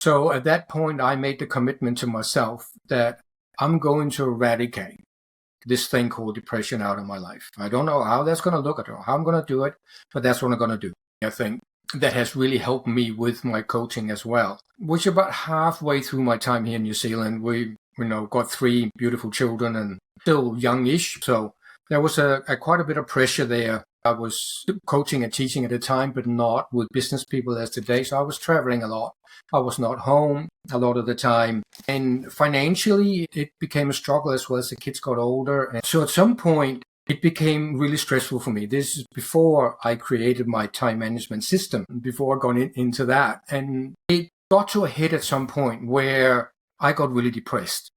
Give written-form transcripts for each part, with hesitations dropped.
So at that point, I made the commitment to myself that I'm going to eradicate this thing called depression out of my life. I don't know how that's going to look. I don't know how I'm going to do it, but that's what I'm going to do. I think that has really helped me with my coaching as well, which about halfway through my time here in New Zealand, we, got 3 beautiful children and still youngish. So there was a quite a bit of pressure there. I was coaching and teaching at the time, but not with business people as today. So I was traveling a lot. I was not home a lot of the time. And financially, it became a struggle as well as the kids got older. And so at some point, it became really stressful for me. This is before I created my time management system, before I got into that. And it got to a head at some point where I got really depressed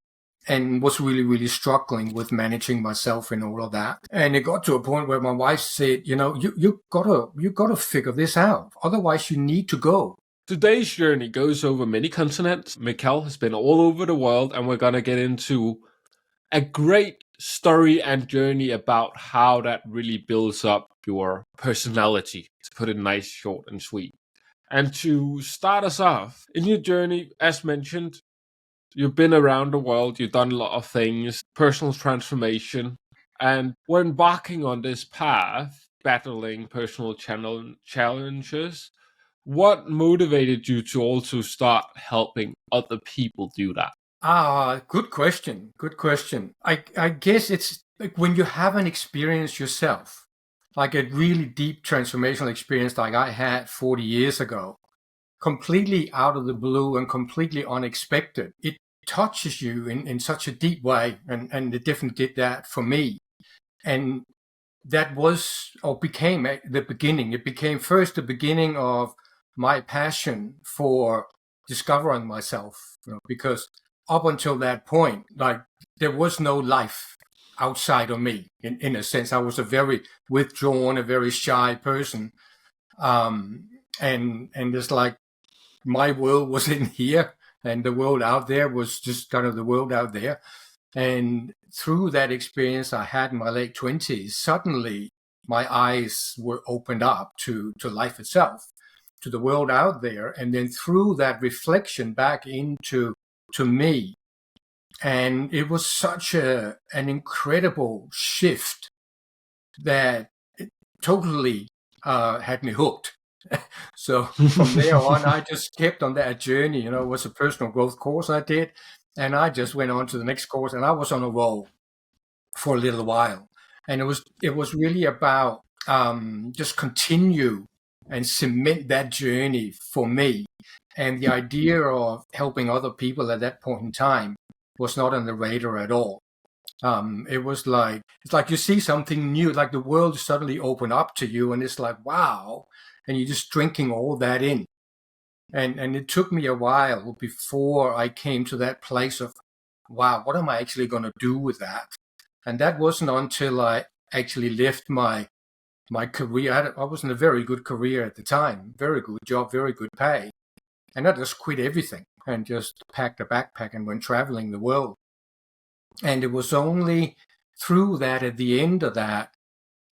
and was really, really struggling with managing myself and all of that. And it got to a point where my wife said, you gotta figure this out. Otherwise you need to go. Today's journey goes over many continents. Mikal has been all over the world, and we're gonna get into a great story and journey about how that really builds up your personality, to put it nice, short, and sweet. And to start us off, in your journey, as mentioned, you've been around the world, you've done a lot of things, personal transformation, and we're embarking on this path, battling personal challenges. What motivated you to also start helping other people do that? Good question. Good question. I guess it's like when you haven't experienced yourself, like a really deep transformational experience like I had 40 years ago, completely out of the blue and completely unexpected. It touches you in such a deep way, and it definitely did that for me. And that was or became the beginning. It became first the beginning of my passion for discovering myself, because up until that point, like there was no life outside of me. In a sense, I was a very withdrawn, a very shy person, and it's like my world was in here, and the world out there was just kind of the world out there. And through that experience I had in my late 20s, suddenly my eyes were opened up to life itself, to the world out there. And then through that reflection back into me. And it was such an incredible shift that it totally had me hooked. So from there on, I just kept on that journey. It was a personal growth course I did. And I just went on to the next course, and I was on a roll for a little while. And it was really about just continue and cement that journey for me. And the idea of helping other people at that point in time was not on the radar at all. It's like you see something new, like the world suddenly open up to you, and it's like, wow. And you're just drinking all that in. And it took me a while before I came to that place of, wow, what am I actually going to do with that? And that wasn't until I actually left my career. I was in a very good career at the time, very good job, very good pay. And I just quit everything and just packed a backpack and went traveling the world. And it was only through that, at the end of that,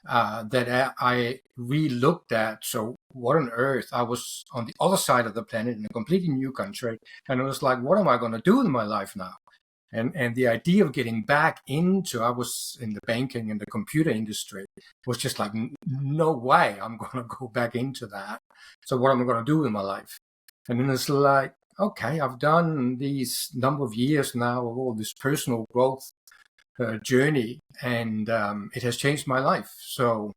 that I re-looked at. So what on earth? I was on the other side of the planet in a completely new country. And it was like, what am I going to do in my life now? And the idea of getting back into, I was in the banking and the computer industry, was just like, no way I'm going to go back into that. So what am I going to do with my life? And then it's like, okay, I've done these number of years now of all this personal growth journey, and it has changed my life. So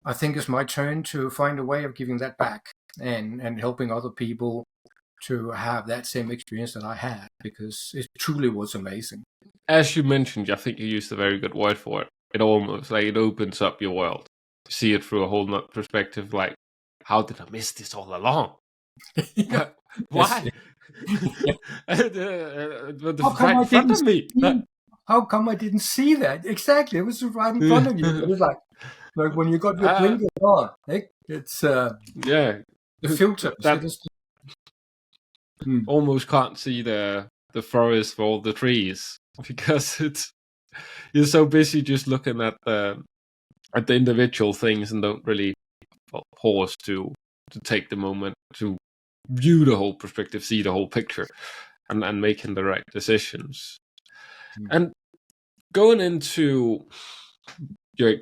I think it's my turn to find a way of giving that back and helping other people to have that same experience that I had, because it truly was amazing. As you mentioned, I think you used a very good word for it. It almost like it opens up your world. You see it through a whole nother perspective, like, how did I miss this all along? Why? How come right in front of me. How come I didn't see that? Exactly, it was right in front of you. It was like when you got your blinkers on. It's yeah, the filter. Almost can't see the forest for all the trees because you're so busy just looking at the individual things and don't really pause to take the moment to view the whole perspective, see the whole picture, and making the right decisions. And going into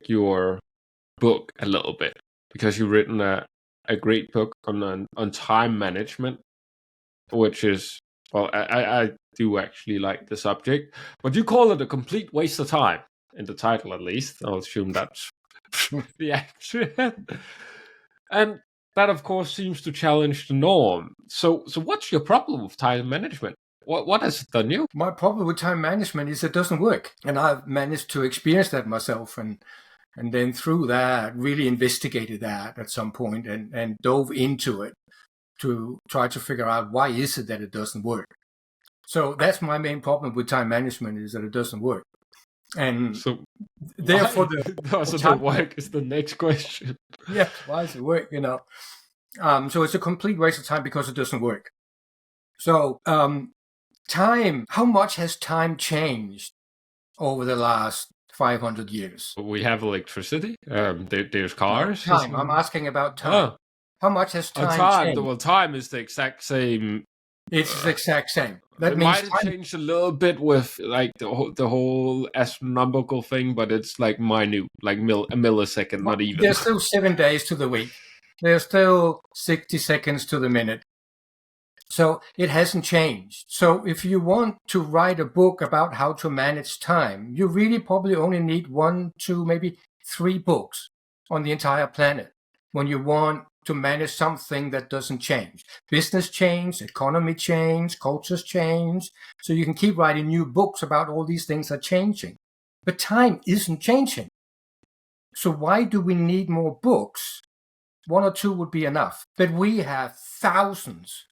your book a little bit, because you've written a great book on time management, which is, well, I do actually like the subject, but you call it a complete waste of time in the title, at least. I'll assume that's the accurate. And that, of course, seems to challenge the norm. So what's your problem with time management? What has it done you? My problem with time management is it doesn't work. And I've managed to experience that myself. And then through that, really investigated that at some point and dove into it to try to figure out why is it that it doesn't work. So that's my main problem with time management, is that it doesn't work. And so therefore the work is the next question. Yes, why does it work, So it's a complete waste of time because it doesn't work. So time, how much has time changed over the last 500 years? We have electricity. There's cars. Time. I'm asking about time. How much has time changed? Well, time is the exact same. It's the exact same. That might have changed a little bit with like the whole astronomical thing, but it's like minute, like a millisecond, not even. There's still 7 days to the week. There's still 60 seconds to the minute. So it hasn't changed. So if you want to write a book about how to manage time, you really probably only need 1, 2, maybe 3 books on the entire planet when you want to manage something that doesn't change. Business change, economy change, cultures change. So you can keep writing new books about all these things are changing. But time isn't changing. So why do we need more books? 1 or 2 would be enough. But we have thousands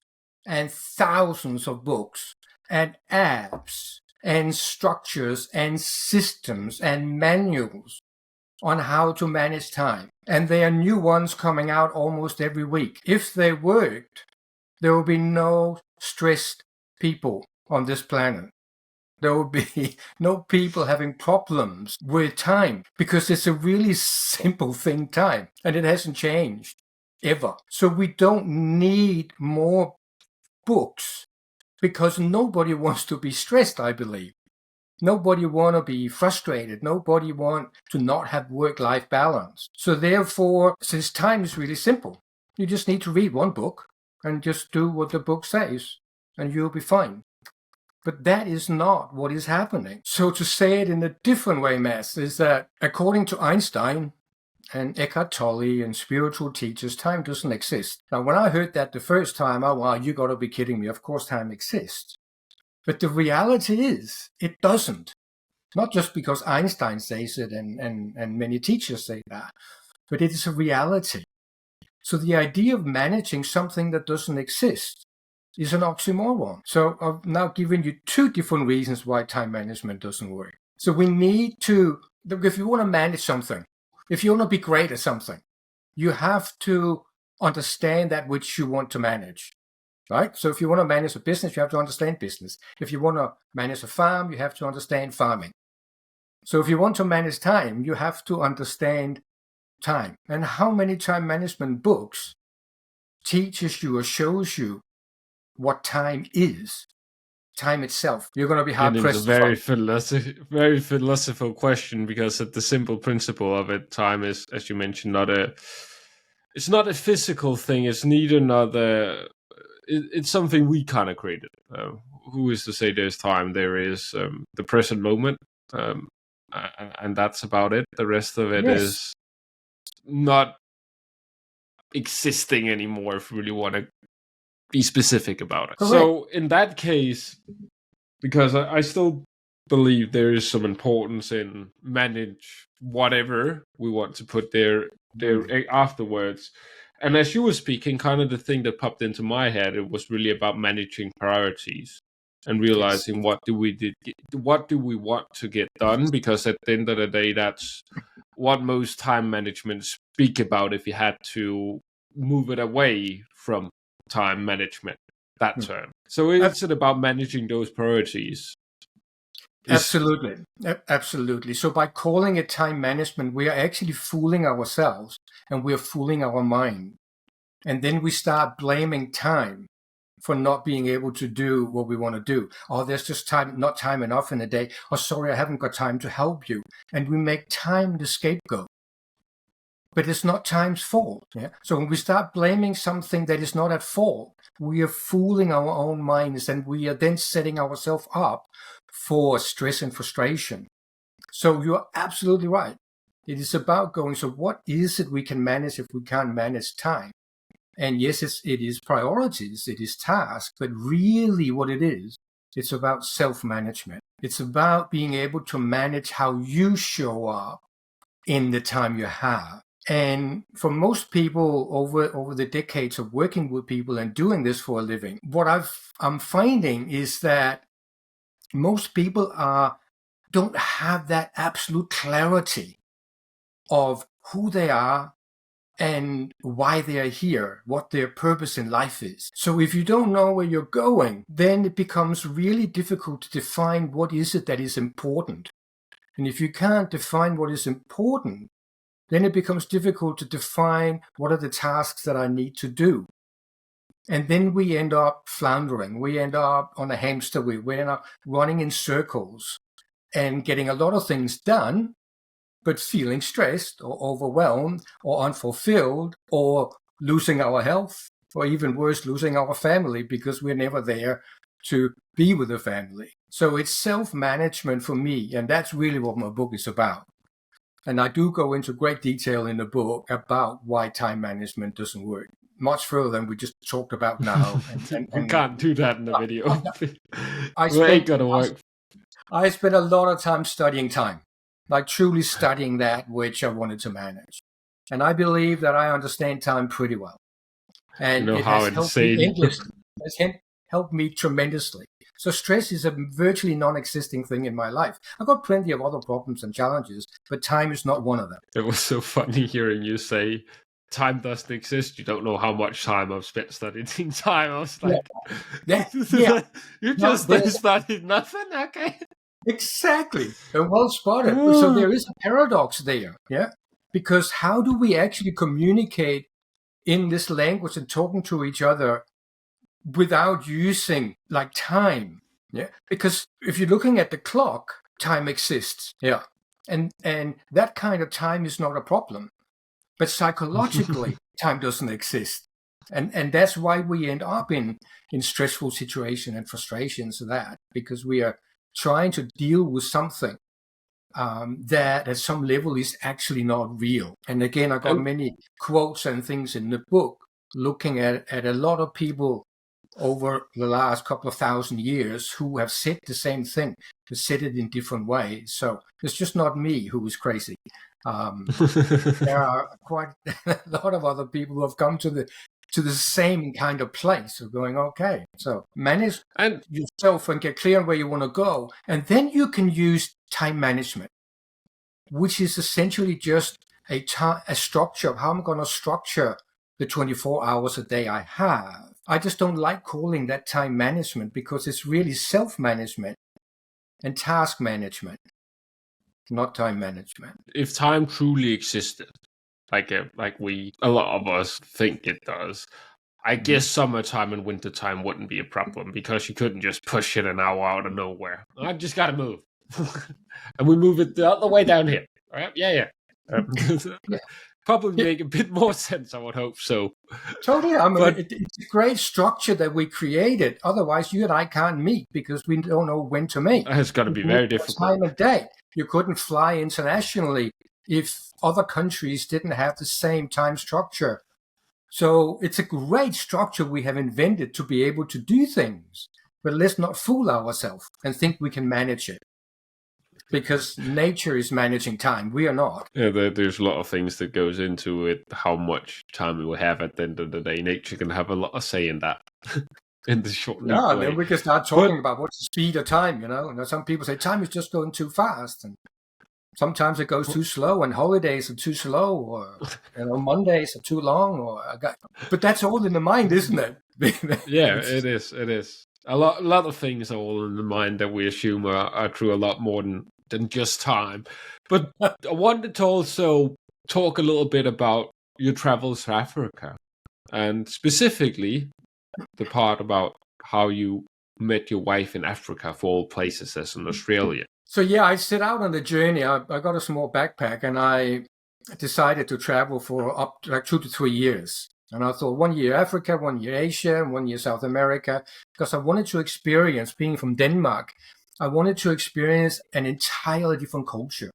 and thousands of books and apps and structures and systems and manuals on how to manage time. And there are new ones coming out almost every week. If they worked, there would be no stressed people on this planet. There would be no people having problems with time, because it's a really simple thing, time, and it hasn't changed ever. So we don't need more books because nobody wants to be stressed, I believe. Nobody want to be frustrated. Nobody want to not have work-life balance. So therefore, since time is really simple, you just need to read 1 book and just do what the book says, and you'll be fine. But that is not what is happening. So to say it in a different way, Mads, is that according to Einstein and Eckhart Tolle and spiritual teachers, time doesn't exist. Now, when I heard that the first time, wow, you got to be kidding me. Of course time exists. But the reality is, it doesn't. Not just because Einstein says it and many teachers say that, but it is a reality. So the idea of managing something that doesn't exist is an oxymoron. So I've now given you 2 different reasons why time management doesn't work. So we need to, if you want to manage something, if you want to be great at something, you have to understand that which you want to manage. Right? So if you want to manage a business, you have to understand business. If you want to manage a farm, you have to understand farming. So if you want to manage time, you have to understand time. And how many time management books teaches you or shows you what time is? Time itself. You're going to be hard-pressed. It's a very philosophical question, because the simple principle of it, time is, as you mentioned, it's not a physical thing. It's neither it's something we kind of created. Who is to say there's time? There is the present moment, and that's about it. The rest of it is not existing anymore, if we really want to be specific about it. Correct. So in that case, because I still believe there is some importance in manage whatever we want to put there afterwards. And as you were speaking, kind of the thing that popped into my head, it was really about managing priorities and realizing what do we want to get done, because at the end of the day, that's what most time management speak about. If you had to move it away from time management, that term. So it's about managing those priorities. Absolutely. So by calling it time management, we are actually fooling ourselves and we are fooling our mind. And then we start blaming time for not being able to do what we want to do. Oh, there's just not time enough in a day. Oh, sorry, I haven't got time to help you. And we make time the scapegoat. But it's not time's fault. Yeah? So when we start blaming something that is not at fault, we are fooling our own minds, and we are then setting ourselves up for stress and frustration. So you're absolutely right. It is about going, so what is it we can manage if we can't manage time? And yes, it is priorities, it is tasks, but really what it is, it's about self-management. It's about being able to manage how you show up in the time you have. And for most people over the decades of working with people and doing this for a living, what I'm finding is that most people don't have that absolute clarity of who they are and why they are here, what their purpose in life is. So if you don't know where you're going, then it becomes really difficult to define what is it that is important. And if you can't define what is important, then it becomes difficult to define what are the tasks that I need to do. And then we end up floundering. We end up on a hamster wheel. We end up running in circles and getting a lot of things done, but feeling stressed or overwhelmed or unfulfilled or losing our health, or even worse, losing our family because we're never there to be with the family. So it's self-management for me, and that's really what my book is about. And I do go into great detail in the book about why time management doesn't work, much further than we just talked about now. We can't do that in the video. It ain't gonna work. I spent a lot of time studying time, like truly studying that which I wanted to manage. And I believe that I understand time pretty well. And it has helped me endlessly. It's helped me tremendously. So stress is a virtually non-existing thing in my life. I've got plenty of other problems and challenges, but time is not one of them. It was so funny hearing you say time doesn't exist. You don't know how much time I've spent studying time. I was like, you just studied nothing? Okay. Exactly. And well spotted. So there is a paradox there, yeah? Because how do we actually communicate in this language and talking to each other without using like time? Yeah. Because if you're looking at the clock, time exists. Yeah. And that kind of time is not a problem. But psychologically, time doesn't exist. And that's why we end up in stressful situations and frustrations of that, because we are trying to deal with something that at some level is actually not real. And again, I got many quotes and things in the book looking at a lot of people over the last couple of thousand years who have said the same thing, but said it in different ways. So it's just not me who is crazy. There are quite a lot of other people who have come to the same kind of place of going, okay, so manage yourself and get clear on where you want to go. And then you can use time management, which is essentially just a structure of how I'm going to structure the 24 hours a day I have. I just don't like calling that time management because it's really self-management and task management, not time management. If time truly existed, like a lot of us think it does, I guess summertime and wintertime wouldn't be a problem because you couldn't just push it an hour out of nowhere. I just got to move. And we move it the other way down here. All right? Yeah. Probably make a bit more sense, I would hope so. Totally. I mean, it's a great structure that we created. Otherwise, you and I can't meet because we don't know when to meet. It's going to be very difficult. Time of day. You couldn't fly internationally if other countries didn't have the same time structure. So it's a great structure we have invented to be able to do things. But let's not fool ourselves and think we can manage it. Because nature is managing time. We are not. Yeah, there's a lot of things that goes into it, how much time we will have at the end of the day. Nature can have a lot of say in that. In the short way. Yeah, then we can start talking about what's the speed of time, you know. And some people say time is just going too fast. And sometimes it goes too slow, and holidays are too slow, or Mondays are too long. But that's all in the mind, isn't it? Yeah, it is. A lot of things are all in the mind that we assume are true a lot more than just time. But I wanted to also talk a little bit about your travels to Africa. and specifically the part about how you met your wife in Africa, for all places, as in Australia. So yeah, I set out on the journey. I got a small backpack and I decided to travel for up to like 2 to 3 years. And I thought 1 year Africa, 1 year Asia, 1 year South America, because I wanted to experience, being from Denmark, I wanted to experience an entirely different culture.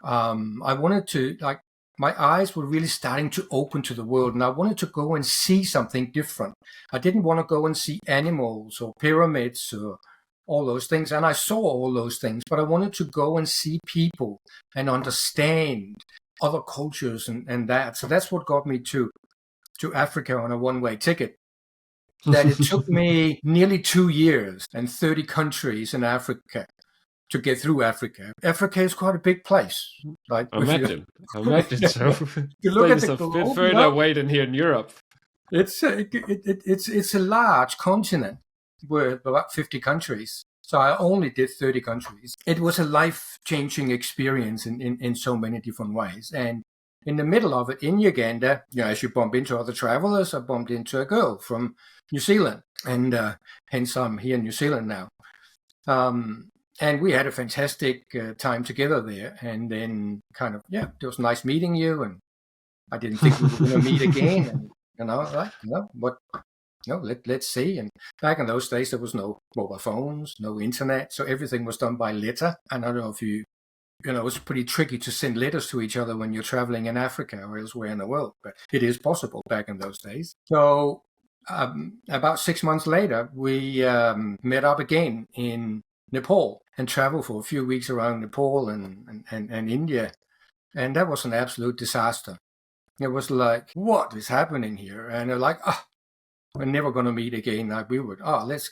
I wanted to, like, my eyes were really starting to open to the world, and I wanted to go and see something different. I didn't want to go and see animals or pyramids or all those things, and I saw all those things, but I wanted to go and see people and understand other cultures and that. So that's what got me to Africa on a one-way ticket. That it took me nearly 2 years and 30 countries in Africa to get through Africa. Africa is quite a big place. Like, Imagine so. you look at It's the a bit globe, further away than here in Europe. it's a large continent with about 50 countries. So I only did 30 countries. It was a life-changing experience in so many different ways. And in the middle of it, in Uganda, as you bump into other travelers, I bumped into a girl from New Zealand, and hence I'm here in New Zealand now. And we had a fantastic time together there. And then it was nice meeting you. And I didn't think we were going to meet again. And, let's see. And back in those days, there was no mobile phones, no internet. So everything was done by letter. And I don't know if it's pretty tricky to send letters to each other when you're traveling in Africa or elsewhere in the world. But it is possible back in those days. So about 6 months later, we met up again in Nepal and traveled for a few weeks around Nepal and India. And that was an absolute disaster. It was like, what is happening here? And they're like, we're never going to meet again. Like we would, let's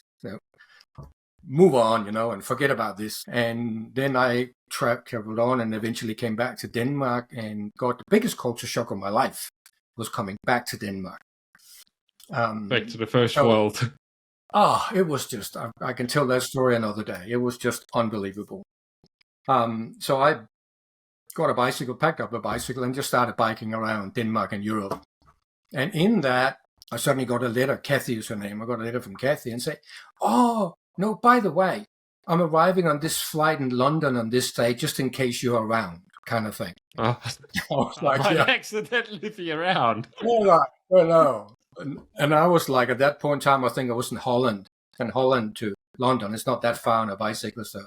move on, and forget about this. And then I traveled on and eventually came back to Denmark and got the biggest culture shock of my life was coming back to Denmark. Back to the first world. It was just, I can tell that story another day. It was just unbelievable. So I got a bicycle, packed up a bicycle and just started biking around Denmark and Europe. And in that, I suddenly got a letter. Kathy is her name. I got a letter from Kathy and say, no, by the way, I'm arriving on this flight in London on this day, just in case you're around, kind of thing. I was like, I might accidentally be around. No. And I was like, at that point in time, I think I was in Holland. And Holland to London, it's not that far on a bicycle. So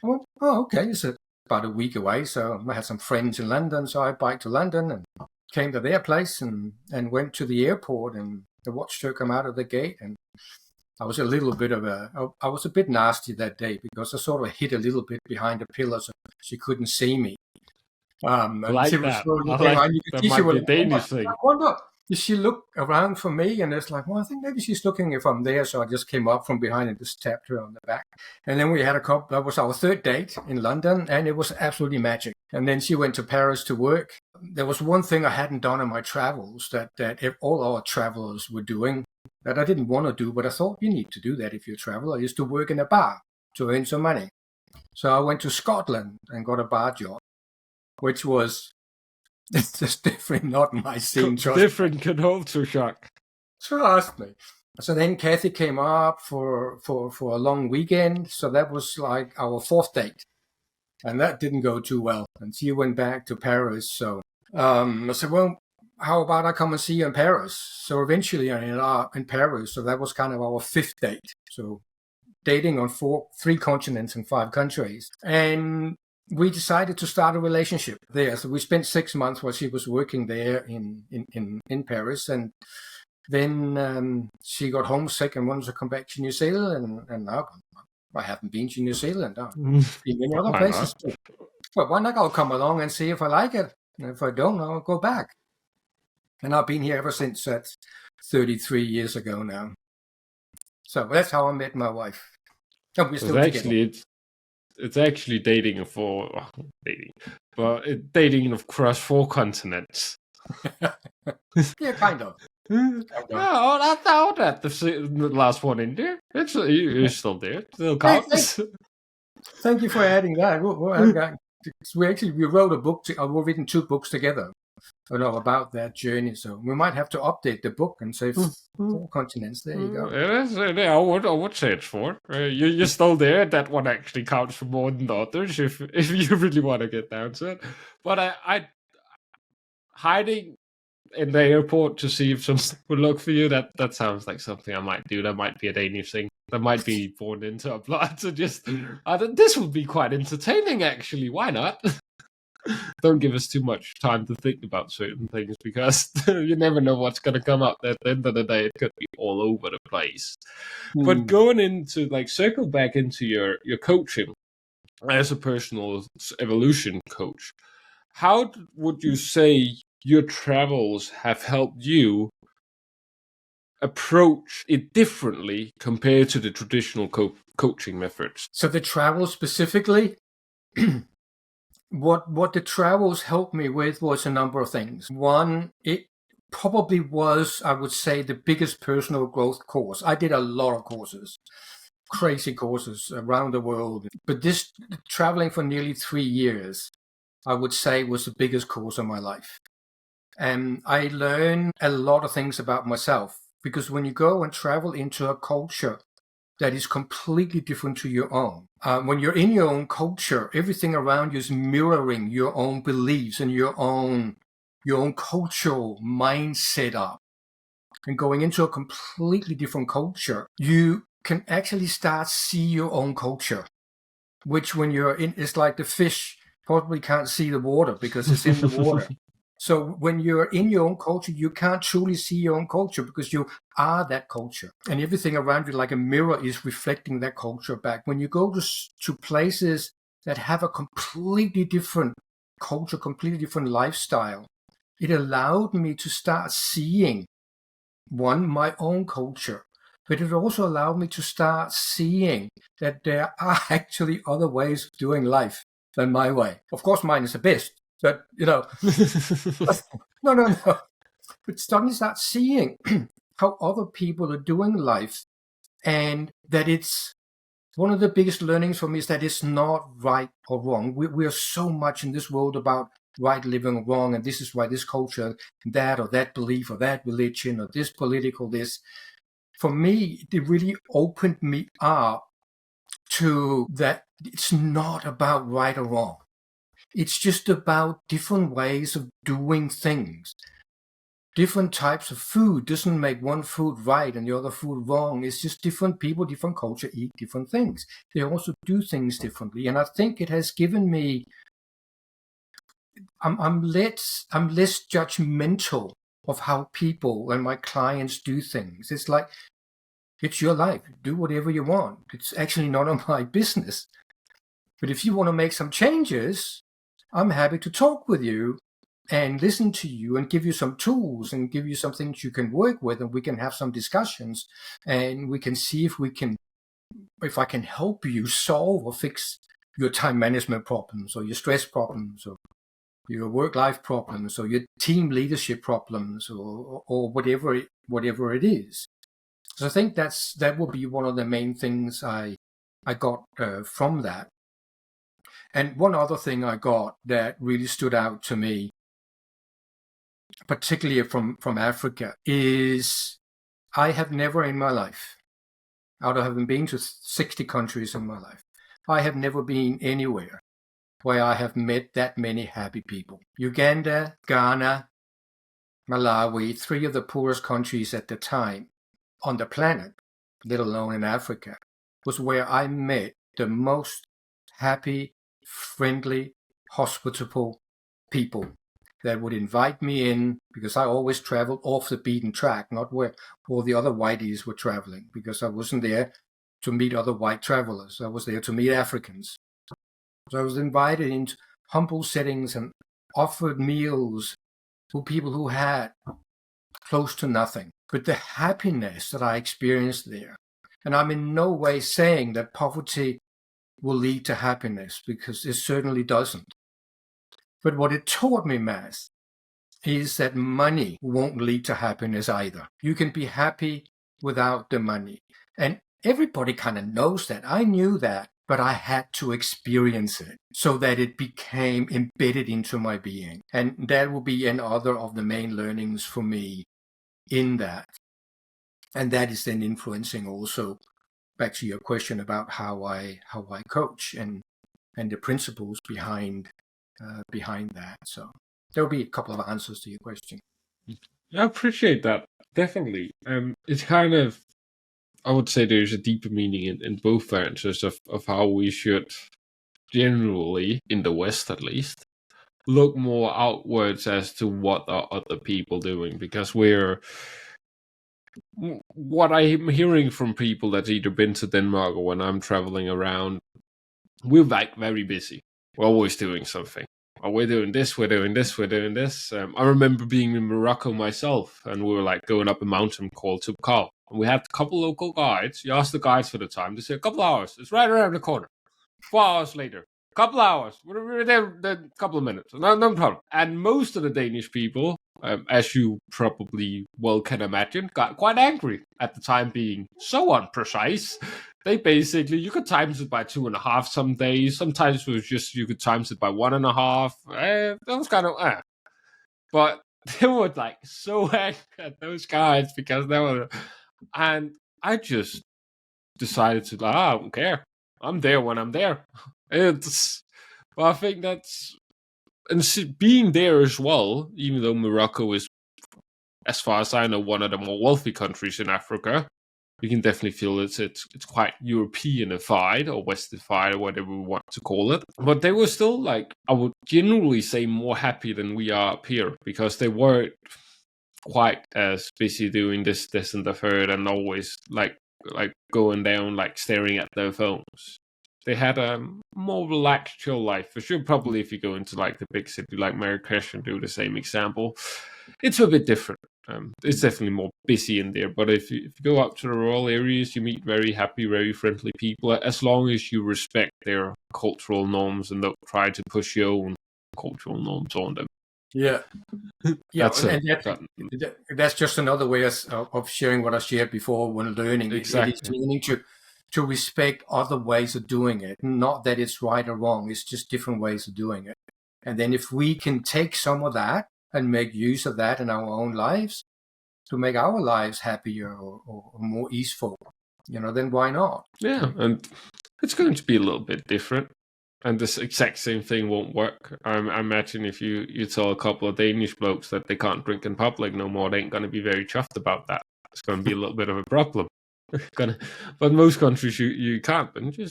I went, okay, it's about a week away. So I had some friends in London. So I biked to London and came to their place and went to the airport, and the watch took him out of the gate. And I was I was a bit nasty that day because I sort of hid a little bit behind a pillar so she couldn't see me. Like she was that might be a Danish thing. I wonder, did she look around for me? And it's like, well, I think maybe she's looking if I'm there. So I just came up from behind and just tapped her on the back. And then we had that was our third date in London, and it was absolutely magic. And then she went to Paris to work. There was one thing I hadn't done in my travels that if all our travelers were doing that I didn't want to do, but I thought you need to do that if you're a traveler, is to work in a bar to earn some money. So I went to Scotland and got a bar job, which was just definitely not my scene. Different culture shock. Trust me. So then Kathy came up for a long weekend. So that was like our fourth date. And that didn't go too well. And she went back to Paris. So I said, well, how about I come and see you in Paris? So eventually I ended up in Paris. So that was kind of our fifth date. So dating on 3 continents and 5 countries. And we decided to start a relationship there. So we spent 6 months while she was working there in Paris. And then she got homesick and wanted to come back to New Zealand. And now I haven't been to New Zealand. I've been in other places. But why not? I'll come along and see if I like it. And if I don't, I'll go back. And I've been here ever since. That's 33 years ago now. So that's how I met my wife. And we're still together. It's actually dating across 4 continents. Yeah, kind of. No, I thought that the last one in there. You're still there. Still counts. Thank you for adding that. We wrote a book. We've written 2 books together. about that journey. So we might have to update the book and say Mm-hmm. 4 continents. There you go. It is, I would say it's 4. You're still there. That one actually counts for more than the others if you really want to get down to it. But I hiding in the airport to see if someone would look for you, that sounds like something I might do. That might be a Danish thing. That might be born into a plot to just. This would be quite entertaining, actually. Why not? Don't give us too much time to think about certain things because you never know what's going to come up. At the end of the day, it could be all over the place. But going into circle back into your coaching as a personal evolution coach, how would you say your travels have helped you approach it differently compared to the traditional coaching methods? So the travel specifically, what the travels helped me with was a number of things. One, it probably was, I would say, the biggest personal growth course. I did a lot of courses, crazy courses around the world. But this traveling for nearly 3 years, I would say, was the biggest course of my life. And I learned a lot of things about myself, because when you go and travel into a culture that is completely different to your own, when you're in your own culture, everything around you is mirroring your own beliefs and your own cultural mindset up. And going into a completely different culture, you can actually start see your own culture, which when you're in, it's like the fish probably can't see the water because it's in the water. So when you're in your own culture, you can't truly see your own culture because you are that culture. And everything around you, like a mirror, is reflecting that culture back. When you go to places that have a completely different culture, completely different lifestyle, it allowed me to start seeing, one, my own culture, but it also allowed me to start seeing that there are actually other ways of doing life than my way. Of course, mine is the best. But, no. But suddenly start seeing how other people are doing life, and that it's one of the biggest learnings for me is that it's not right or wrong. We are so much in this world about right living or wrong, and this is why this culture, that or that belief or that religion or this political this. For me, it really opened me up to that it's not about right or wrong. It's just about different ways of doing things. Different types of food doesn't make one food right and the other food wrong. It's just different people, different culture eat different things. They also do things differently. And I think it has given me, I'm less judgmental of how people and my clients do things. It's like, it's your life. Do whatever you want. It's actually none of my business. But if you want to make some changes, I'm happy to talk with you and listen to you and give you some tools and give you some things you can work with, and we can have some discussions and we can see if I can help you solve or fix your time management problems or your stress problems or your work-life problems or your team leadership problems or whatever it is. So I think that will be one of the main things I got from that. And one other thing I got that really stood out to me, particularly from Africa, is I have never in my life, out of having been to 60 countries in my life, I have never been anywhere where I have met that many happy people. Uganda, Ghana, Malawi, 3 of the poorest countries at the time on the planet, let alone in Africa, was where I met the most happy, friendly, hospitable people that would invite me in, because I always traveled off the beaten track, not where all the other whiteys were traveling, because I wasn't there to meet other white travelers. I was there to meet Africans. So I was invited into humble settings and offered meals to people who had close to nothing. But the happiness that I experienced there, and I'm in no way saying that poverty will lead to happiness, because it certainly doesn't. But what it taught me, Mads, is that money won't lead to happiness either. You can be happy without the money. And everybody kind of knows that. I knew that but I had to experience it so that it became embedded into my being. And that will be another of the main learnings for me in that. And that is then influencing also, back to your question about how I coach and the principles behind that. So there will be a couple of answers to your question. I appreciate that. Definitely. It's kind of, I would say there's a deeper meaning in both answers of how we should generally, in the West at least, look more outwards as to what are other people doing, because what I'm hearing from people that's either been to Denmark or when I'm traveling around, we're like very busy. We're always doing something. Oh, we're doing this, we're doing this, we're doing this. I remember being in Morocco myself, and we were like going up a mountain called Tubkal. And we had a couple local guides. You ask the guides for the time. They say, a couple hours. It's right around the corner. 4 hours later. A couple hours. We're there a couple of minutes. No problem. And most of the Danish people, as you probably well can imagine, got quite angry at the time being so unprecise. They basically, you could times it by 2.5 some days. Sometimes it was just, you could times it by 1.5. That was kind of, But they were like so angry at those guys because they were, and I just decided to, I don't care. I'm there when I'm there. Well, I think that's, and being there as well, even though Morocco is, as far as I know, one of the more wealthy countries in Africa, you can definitely feel it's quite Europeanified or Westified or whatever we want to call it. But they were still, like, I would generally say, more happy than we are up here, because they weren't quite as busy doing this, and the third, and always like going down, like staring at their phones. They had a more relaxed, chill life. For sure, probably if you go into like the big city like Marrakesh and do the same example, it's a bit different. It's definitely more busy in there. But if you go up to the rural areas, you meet very happy, very friendly people, as long as you respect their cultural norms and don't try to push your own cultural norms on them. Yeah. Yeah, that's just another way of sharing what I shared before when learning. Exactly. It is learning to respect other ways of doing it. Not that it's right or wrong, it's just different ways of doing it. And then if we can take some of that and make use of that in our own lives to make our lives happier or more easeful, then why not? Yeah, and it's going to be a little bit different. And this exact same thing won't work. I imagine if you tell a couple of Danish blokes that they can't drink in public no more, they ain't going to be very chuffed about that. It's going to be a little bit of a problem. But most countries you can't. And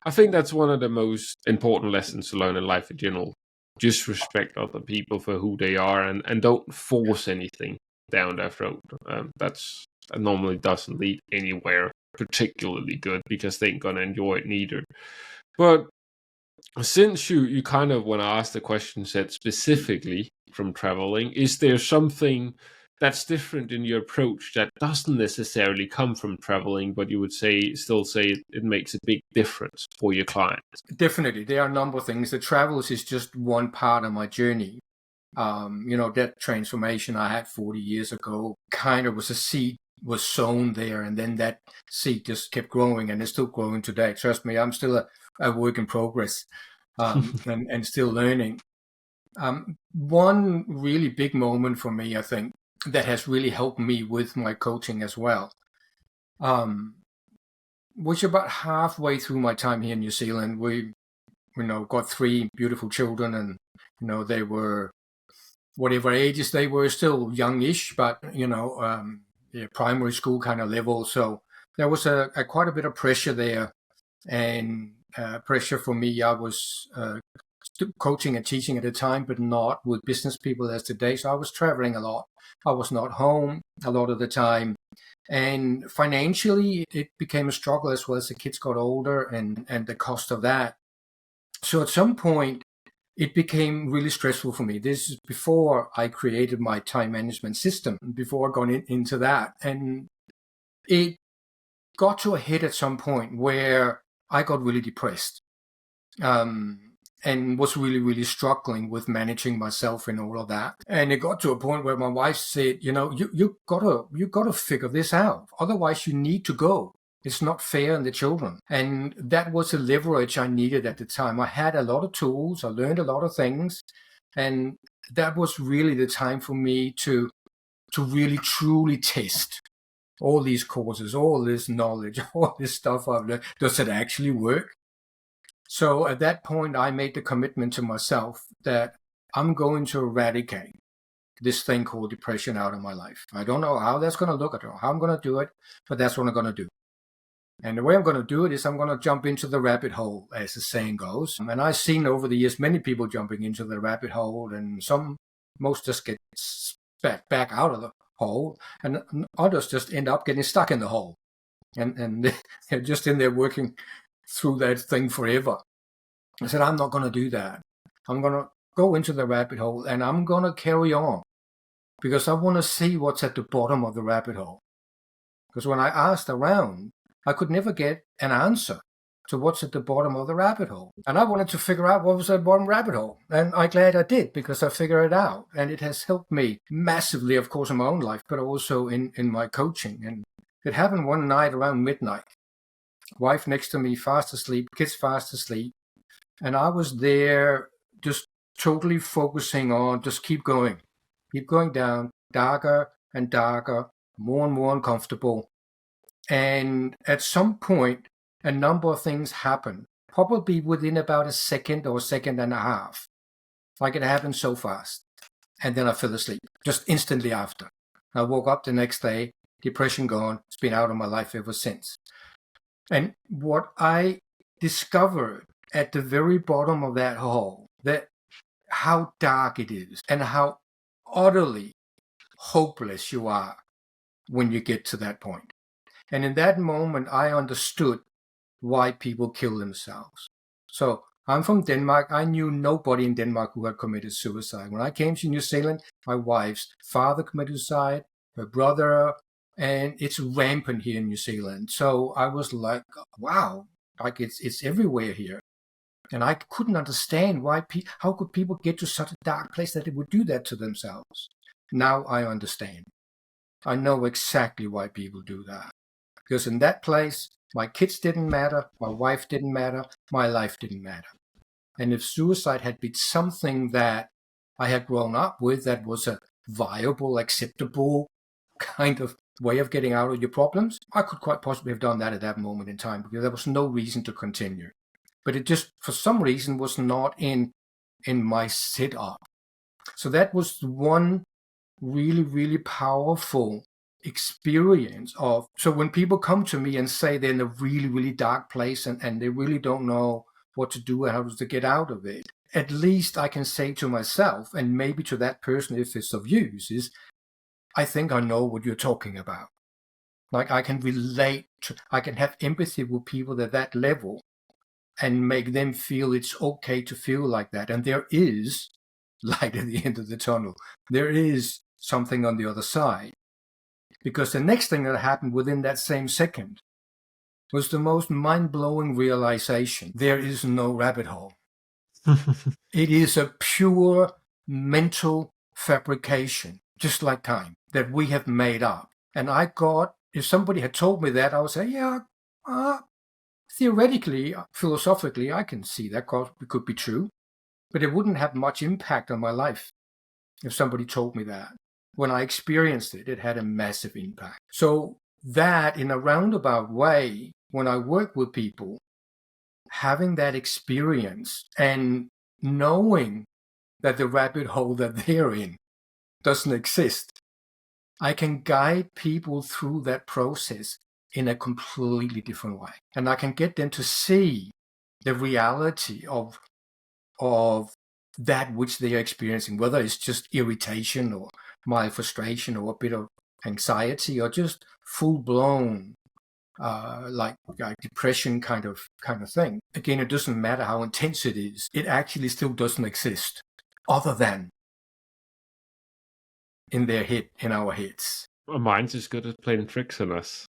I think that's one of the most important lessons to learn in life in general. Just respect other people for who they are, and don't force anything down their throat. That normally doesn't lead anywhere particularly good, because they ain't going to enjoy it neither. But since you kind of, when I asked the question, said specifically from traveling, is there something that's different in your approach that doesn't necessarily come from traveling, but you would still say it makes a big difference for your clients? Definitely. There are a number of things. The travels is just one part of my journey. That transformation I had 40 years ago kind of was a seed was sown there, and then that seed just kept growing, and it's still growing today. Trust me, I'm still a work in progress, and still learning. One really big moment for me, I think, that has really helped me with my coaching as well, was about halfway through my time here in New Zealand. We, got 3 beautiful children, and they were whatever ages they were, still youngish, but primary school kind of level. So there was a quite a bit of pressure there, and pressure for me. I was coaching and teaching at the time, but not with business people as today. So I was traveling a lot. I was not home a lot of the time. And financially, it became a struggle as well as the kids got older, and the cost of that. So at some point, it became really stressful for me. This is before I created my time management system, before I got into that. And it got to a head at some point where I got really depressed, and was really, really struggling with managing myself and all of that. And it got to a point where my wife said, you gotta figure this out. Otherwise you need to go. It's not fair on the children. And that was the leverage I needed at the time. I had a lot of tools. I learned a lot of things. And that was really the time for me to really truly test all these courses, all this knowledge, all this stuff I've learned. Does it actually work? So at that point, I made the commitment to myself that I'm going to eradicate this thing called depression out of my life. I don't know how that's going to look. I don't know how I'm going to do it, but that's what I'm going to do. And the way I'm going to do it is I'm going to jump into the rabbit hole, as the saying goes. And I've seen over the years many people jumping into the rabbit hole, and most just get back out of the hole, and others just end up getting stuck in the hole. And they're just in there working through that thing forever. I said, I'm not going to do that. I'm going to go into the rabbit hole, and I'm going to carry on because I want to see what's at the bottom of the rabbit hole. Because when I asked around, I could never get an answer to what's at the bottom of the rabbit hole. And I wanted to figure out what was at the bottom rabbit hole. And I'm glad I did, because I figured it out. And it has helped me massively, of course, in my own life, but also in my coaching. And it happened one night around midnight. Wife next to me, fast asleep, kids fast asleep. And I was there just totally focusing on just keep going down, darker and darker, more and more uncomfortable. And at some point, a number of things happen, probably within about a second or a second and a half. Like it happened so fast. And then I fell asleep, just instantly after. I woke up the next day, depression gone. It's been out of my life ever since. And what I discovered at the very bottom of that hole, that how dark it is and how utterly hopeless you are when you get to that point. And in that moment, I understood why people kill themselves. So I'm from Denmark. I knew nobody in Denmark who had committed suicide. When I came to New Zealand, my wife's father committed suicide, her brother, and it's rampant here in New Zealand. So I was like, wow, like it's everywhere here. And I couldn't understand how could people get to such a dark place that they would do that to themselves. Now I understand. I know exactly why people do that. Because in that place, my kids didn't matter, my wife didn't matter, my life didn't matter. And if suicide had been something that I had grown up with, that was a viable, acceptable kind of way of getting out of your problems, I could quite possibly have done that at that moment in time, because there was no reason to continue. But it just, for some reason, was not in my setup. So that was one really, really powerful experience of, so when people come to me and say they're in a really, really dark place and they really don't know what to do and how to get out of it, at least I can say to myself, and maybe to that person if it's of use, is I think I know what you're talking about. Like I can relate to, I can have empathy with people at that level and make them feel it's okay to feel like that. And there is light at the end of the tunnel. There is something on the other side. Because the next thing that happened within that same second was the most mind-blowing realization. There is no rabbit hole. It is a pure mental fabrication, just like time, that we have made up. And if somebody had told me that, I would say, yeah, theoretically, philosophically, I can see that could be true. But it wouldn't have much impact on my life if somebody told me that. When I experienced it, it had a massive impact. So that, in a roundabout way, when I work with people, having that experience and knowing that the rabbit hole that they're in doesn't exist, I can guide people through that process in a completely different way. And I can get them to see the reality of that which they are experiencing, whether it's just irritation or mild frustration or a bit of anxiety or just full-blown like depression kind of thing. Again, it doesn't matter how intense it is. It actually still doesn't exist other than in their head, in our heads. Our mind's as good as playing tricks on us.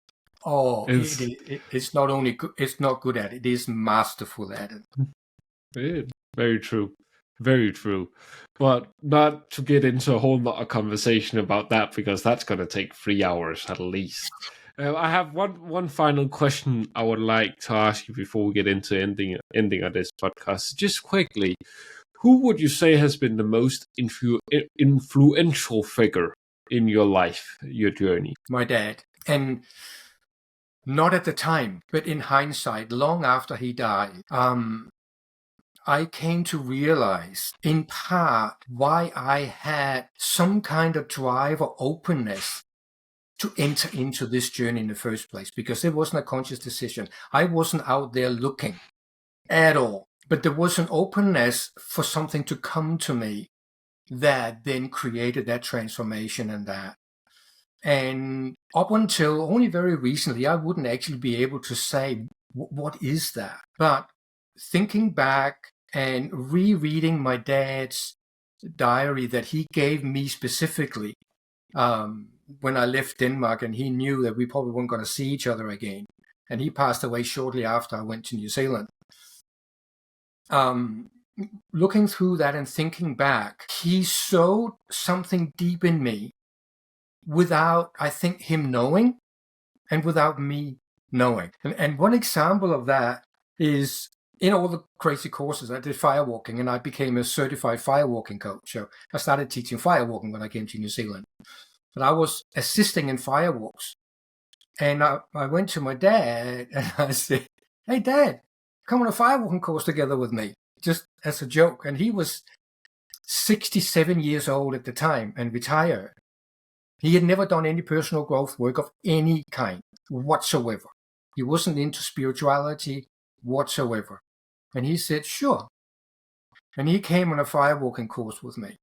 Oh, it's not only good, it's not good at it, it is masterful at it. Yeah, very true. Very true. But not to get into a whole lot of conversation about that, because that's going to take 3 hours at least. I have one final question I would like to ask you before we get into ending of this podcast. Just quickly, who would you say has been the most influential figure in your life, your journey? My dad. And not at the time, but in hindsight, long after he died, I came to realize, in part, why I had some kind of drive or openness to enter into this journey in the first place, because it wasn't a conscious decision. I wasn't out there looking at all, but there was an openness for something to come to me that then created that transformation and that. And up until only very recently, I wouldn't actually be able to say, what is that? But thinking back and rereading my dad's diary that he gave me specifically when I left Denmark, and he knew that we probably weren't going to see each other again. And he passed away shortly after I went to New Zealand. Looking through that and thinking back, he sowed something deep in me without, I think, him knowing and without me knowing. And one example of that is, in all the crazy courses, I did firewalking, and I became a certified firewalking coach. So I started teaching firewalking when I came to New Zealand. But I was assisting in firewalks. And I went to my dad and I said, "Hey, Dad, come on a firewalking course together with me," just as a joke. And he was 67 years old at the time and retired. He had never done any personal growth work of any kind whatsoever. He wasn't into spirituality whatsoever. And he said, "Sure." And he came on a firewalking course with me.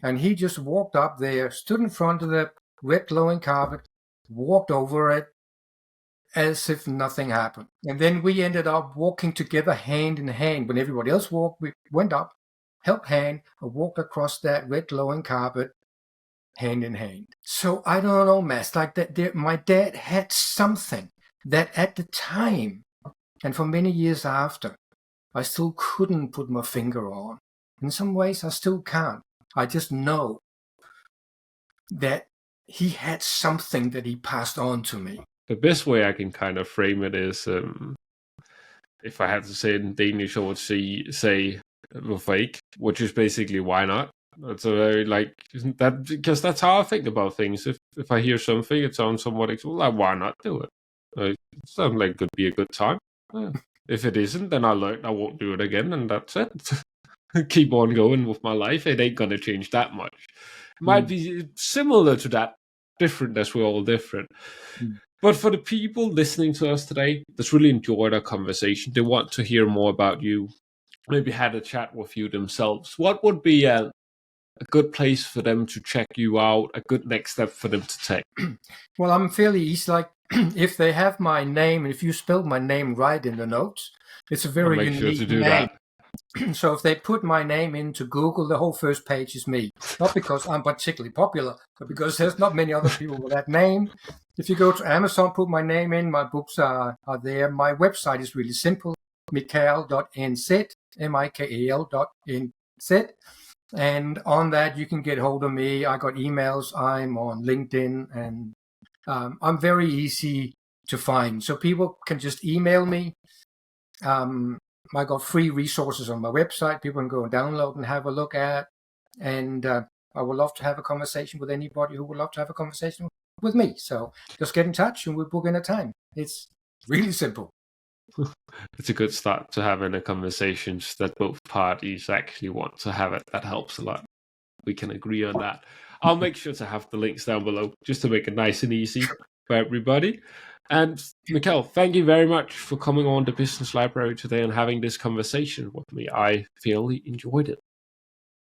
And he just walked up there, stood in front of the red glowing carpet, walked over it as if nothing happened. And then we ended up walking together hand in hand. When everybody else walked, we went up, held hand, and walked across that red glowing carpet hand in hand. So I don't know, Mads, like that. My dad had something that at the time, and for many years after, I still couldn't put my finger on. In some ways, I still can't. I just know that he had something that he passed on to me. The best way I can kind of frame it is, if I had to say it in Danish, I would say hvorfor ikke, which is basically why not. It's a very that, because that's how I think about things. If I hear something, it sounds somewhat like, why not do it? It sounds like it could be a good time. Yeah. If it isn't, then I learned I won't do it again, and that's it. Keep on going with my life. It ain't gonna change that much. It might be similar to that, different as we're all different. But for the people listening to us today that's really enjoyed our conversation, they want to hear more about you, maybe had a chat with you themselves, what would be a good place for them to check you out, a good next step for them to take? Well, I'm fairly easy. Like, if they have my name, if you spelled my name right in the notes, it's a very unique name. So if they put my name into Google, the whole first page is me. Not because I'm particularly popular, but because there's not many other people with that name. If you go to Amazon, put my name in, my books are there. My website is really simple, mikal.nz, mikal.nz. And on that, you can get hold of me. I got emails. I'm on LinkedIn, and I'm very easy to find. So people can just email me. I got free resources on my website. People can go and download and have a look at. And I would love to have a conversation with anybody who would love to have a conversation with me. So just get in touch and we'll book in a time. It's really simple. It's a good start to having a conversation that both parties actually want to have it. That helps a lot. We can agree on that. I'll make sure to have the links down below just to make it nice and easy for everybody. And Mikal, thank you very much for coming on the Business Library today and having this conversation with me. I fairly enjoyed it.